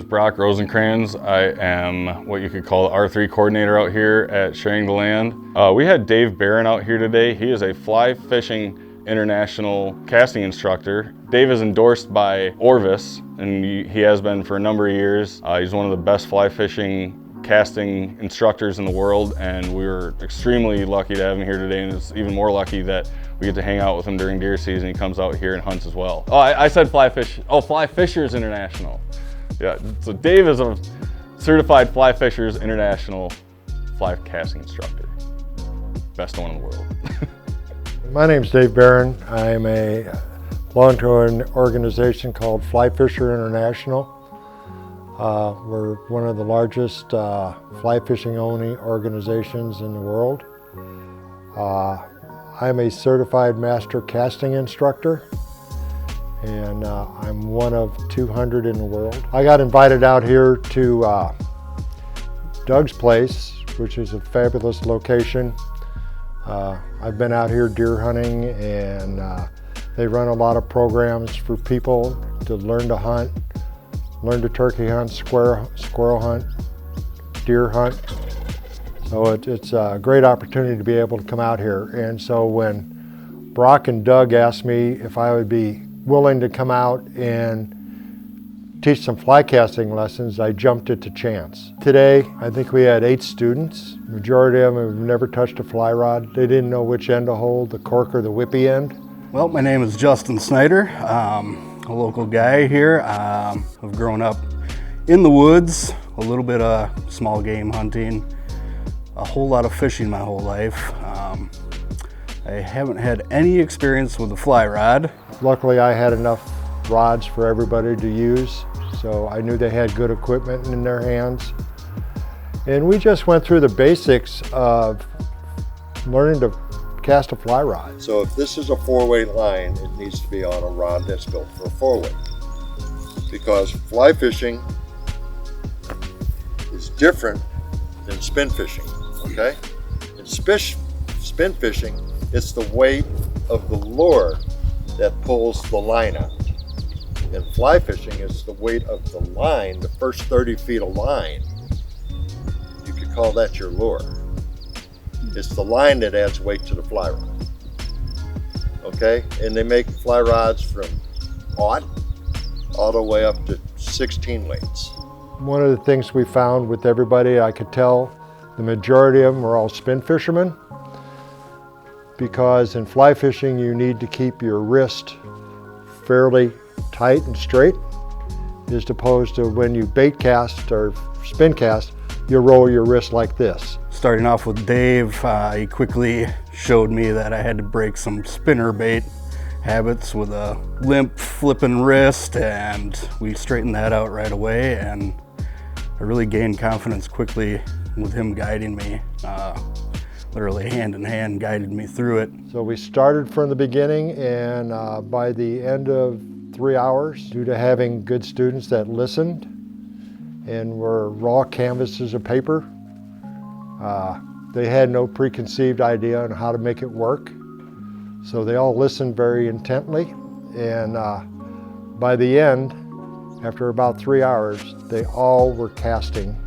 Brock Rosencrans. I am what you could call the R3 coordinator out here at Sharing the Land. We had Dave Barron out here today. He is a fly fishing international casting instructor. Dave is endorsed by Orvis, and he has been for a number of years. He's one of the best fly fishing casting instructors in the world, and we were extremely lucky to have him here today, and it's even more lucky that we get to hang out with him during deer season. He comes out here and hunts as well. Oh, I said Fly Fishers International. Yeah, so Dave is a certified Fly Fishers International fly casting instructor. Best one in the world. My name's Dave Barron. I'm belong to an organization called Fly Fisher International. We're one of the largest fly fishing only organizations in the world. I'm a certified master casting instructor, and I'm one of 200 in the world. I got invited out here to Doug's place, which is a fabulous location. I've been out here deer hunting, and they run a lot of programs for people to learn to hunt, learn to turkey hunt, squirrel hunt, deer hunt. So it's a great opportunity to be able to come out here. And so when Brock and Doug asked me if I would be willing to come out and teach some fly casting lessons, I jumped at the chance. Today, I think we had 8 students. The majority of them have never touched a fly rod. They didn't know which end to hold, the cork or the whippy end. Well, my name is Justin Snyder. I'm a local guy here. I've grown up in the woods, a little bit of small game hunting, a whole lot of fishing my whole life. I haven't had any experience with a fly rod. Luckily, I had enough rods for everybody to use, so I knew they had good equipment in their hands. And we just went through the basics of learning to cast a fly rod. So if this is a 4-weight line, it needs to be on a rod that's built for a 4-weight. Because fly fishing is different than spin fishing, okay? In spin fishing, it's the weight of the lure that pulls the line out. In fly fishing, it's the weight of the line, the first 30 feet of line. You could call that your lure. It's the line that adds weight to the fly rod. Okay? And they make fly rods from aught all the way up to 16 weights. One of the things we found with everybody, I could tell the majority of them were all spin fishermen, because in fly fishing you need to keep your wrist fairly tight and straight, as opposed to when you bait cast or spin cast, you roll your wrist like this. Starting off with Dave, he quickly showed me that I had to break some spinner bait habits with a limp flipping wrist, and we straightened that out right away, and I really gained confidence quickly with him guiding me. Literally hand in hand guided me through it. So we started from the beginning, and by the end of 3 hours, due to having good students that listened and were raw canvases of paper, they had no preconceived idea on how to make it work. So they all listened very intently, and by the end, after about 3 hours, they all were casting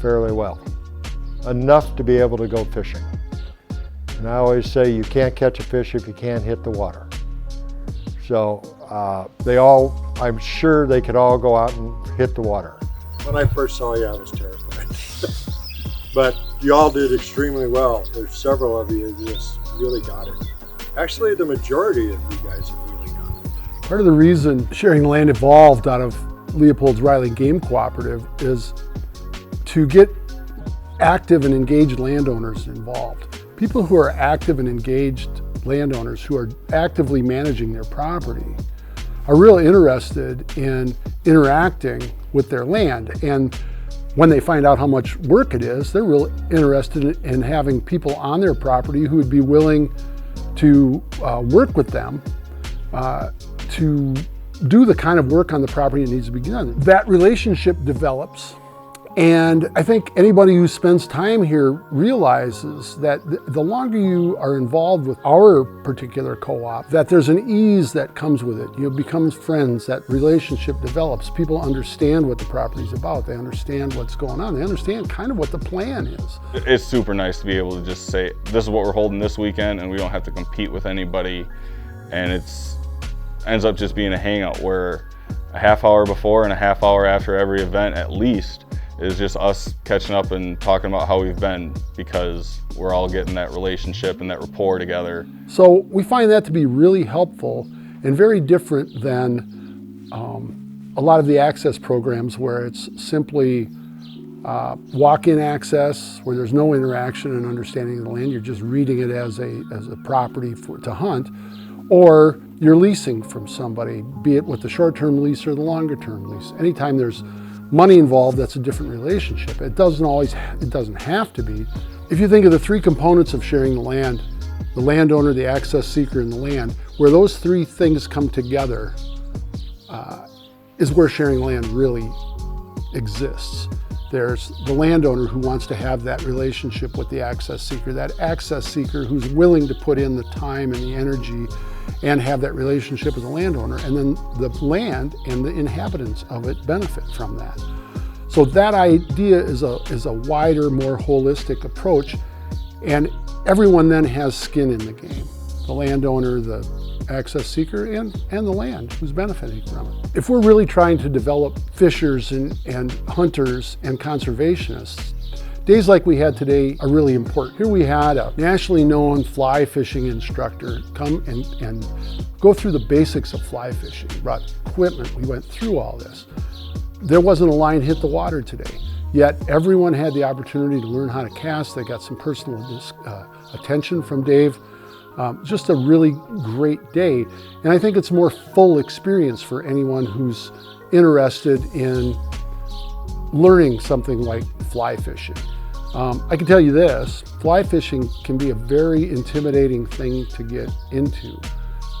fairly well. Enough to be able to go fishing. And I always say you can't catch a fish if you can't hit the water. So I'm sure they could all go out and hit the water. When I first saw you, I was terrified. But you all did extremely well. There's several of you who just really got it. Actually, the majority of you guys have really got it. Part of the reason Sharing the Land evolved out of Leopold's Riley Game Cooperative is to get active and engaged landowners involved. People who are active and engaged landowners who are actively managing their property are really interested in interacting with their land. And when they find out how much work it is, they're really interested in having people on their property who would be willing to work with them to do the kind of work on the property that needs to be done. That relationship develops And I think anybody who spends time here realizes that the longer you are involved with our particular co-op, that there's an ease that comes with it. You become friends, that relationship develops. People understand what the property's about. They understand what's going on. They understand kind of what the plan is. It's super nice to be able to just say, this is what we're holding this weekend, and we don't have to compete with anybody. And ends up just being a hangout where a half hour before and a half hour after every event at least is just us catching up and talking about how we've been, because we're all getting that relationship and that rapport together. So we find that to be really helpful and very different than a lot of the access programs where it's simply walk-in access, where there's no interaction and understanding of the land. You're just reading it as a property to hunt, or you're leasing from somebody, be it with the short-term lease or the longer-term lease. Anytime there's money involved, that's a different relationship. It doesn't have to be. If you think of the three components of sharing the land, the landowner, the access seeker, and the land, where those three things come together is where sharing land really exists. There's the landowner who wants to have that relationship with the access seeker, that access seeker who's willing to put in the time and the energy and have that relationship with the landowner, and then the land and the inhabitants of it benefit from that. So that idea is a wider, more holistic approach, and everyone then has skin in the game. The landowner, the access seeker, and the land who's benefiting from it. If we're really trying to develop fishers and hunters and conservationists, days like we had today are really important. Here we had a nationally known fly fishing instructor come and go through the basics of fly fishing. Brought equipment, we went through all this. There wasn't a line hit the water today, yet everyone had the opportunity to learn how to cast. They got some personal attention from Dave. Just a really great day. And I think it's a more full experience for anyone who's interested in learning something like fly fishing. I can tell you this, fly fishing can be a very intimidating thing to get into.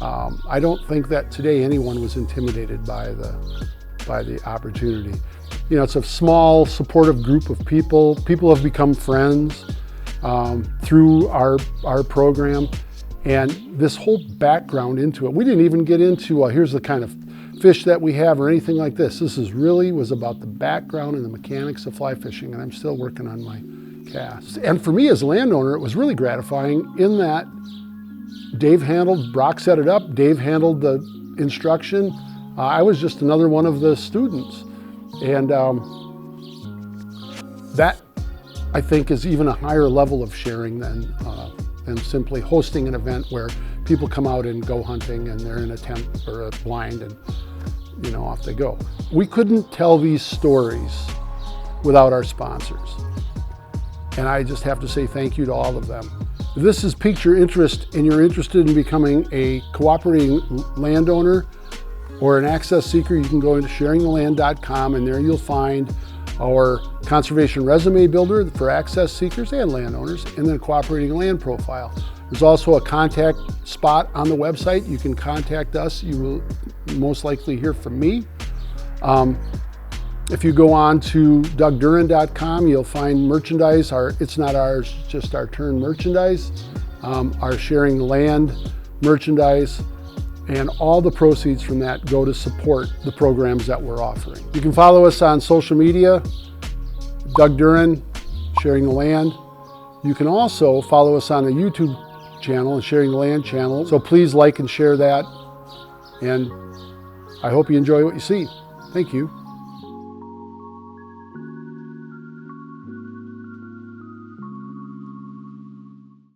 I don't think that today anyone was intimidated by the opportunity. You know, it's a small, supportive group of people. People have become friends through our program, and this whole background into it. We didn't even get into here's the kind of fish that we have or anything like this. This was about the background and the mechanics of fly fishing, and I'm still working on my casts. And for me as a landowner, it was really gratifying in that Brock set it up, Dave handled the instruction. I was just another one of the students. And that, I think, is even a higher level of sharing than simply hosting an event where people come out and go hunting and they're in a tent or a blind and, you know, off they go. We couldn't tell these stories without our sponsors. And I just have to say thank you to all of them. If this has piqued your interest and you're interested in becoming a cooperating landowner or an access seeker, you can go into sharingtheland.com, and there you'll find our conservation resume builder for access seekers and landowners, and then a cooperating land profile. There's also a contact spot on the website. You can contact us. You will most likely hear from me. If you go on to dougduran.com, you'll find merchandise. It's not ours, just our turn merchandise, our Sharing the Land merchandise, and all the proceeds from that go to support the programs that we're offering. You can follow us on social media, Doug Duran, Sharing the Land. You can also follow us on the YouTube channel and Sharing the Land channel. So please like and share that. And I hope you enjoy what you see. Thank you.